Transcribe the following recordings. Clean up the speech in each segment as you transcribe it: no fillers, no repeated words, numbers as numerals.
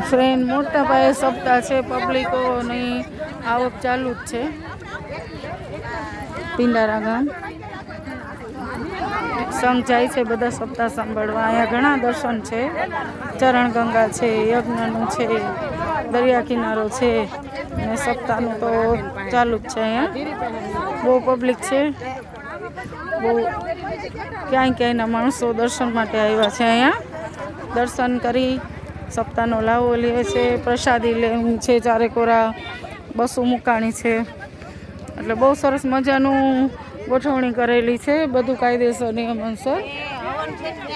Friend મોટા પાયે સપ્તાહ છે, પબ્લિકોની આવક ચાલુ જ છે. પિંડારા ગામ સંઘ જાય છે બધા સપ્તાહ સાંભળવા. અહીંયા ઘણા દર્શન છે, ચરણ ગંગા છે, યજ્ઞનું છે, દરિયા કિનારો છે ને સપ્તાહનું તો ચાલુ જ છે. અહીંયા બહુ પબ્લિક છે, બહુ ક્યાંય ક્યાંયના માણસો દર્શન માટે આવ્યા છે. અહીંયા દર્શન કરી સપ્તાહનો લાવો લે છે, પ્રસાદી લેવું છે, ચારે કોરા બસો મુકાણી છે. એટલે બહુ સરસ મજાનું ગોઠવણી કરેલી છે, બધું કાયદેસર નિયમ અનુસાર.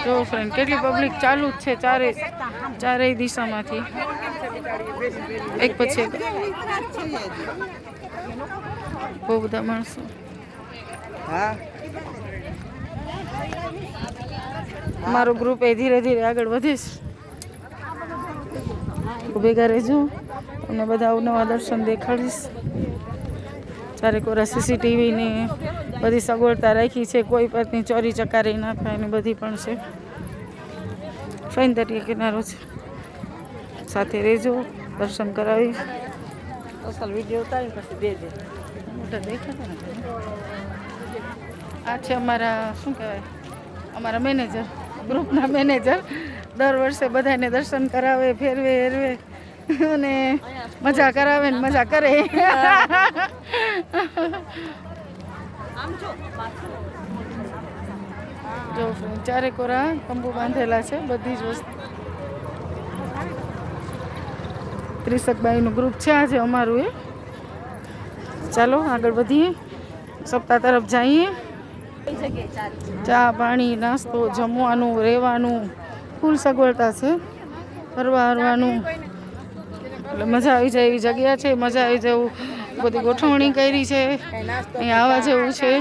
જો ફ્રેન્ડ કેટલી પબ્લિક ચાલુ જ છે ચારેય દિશામાંથી, એક પછી એક બહુ બધા માણસો. મારું ગ્રુપ એ ધીરે ધીરે આગળ વધીશ. ભેગા રહેજો, તમને બધા અવનવા દર્શન દેખાડીશ. ચારે કોરા સીસીટીવી ને બધી સગવડતા રાખી છે, કોઈ પણની ચોરી ચકારી ના થાય ને બધી પણ છે. ફાઇન દરિયા કિનારો છે, સાથે રહેજો, દર્શન કરાવી. અસલ વિડીયો ઉતારી પછી દેજે. મોટા દેખાતા ને આ છે અમારા શું કહેવાય, અમારા મેનેજર, ગ્રુપના મેનેજર. દર વર્ષે બધાને દર્શન કરાવે, ફેરવે હેરવે અને મજા કરાવે ને મજા કરે. જો ચારે કોરા તંબુ બાંધેલા છે, બધી જ વસ્તુ. 30 બાઈનું ગ્રુપ છે આજે અમારું. એ ચાલો આગળ વધીએ, સપ્તાહ તરફ જઈએ. ચા પાણી નાસ્તો જમવાનું રહેવાનું ફૂલ સગવડતા છે, ફરવા હરવાનું એટલે મજા આવી જાય એવી જગ્યા છે. મજા આવી જવું બધી ગોઠવણી કરી છે, અહીંયા આવવા જેવું છે.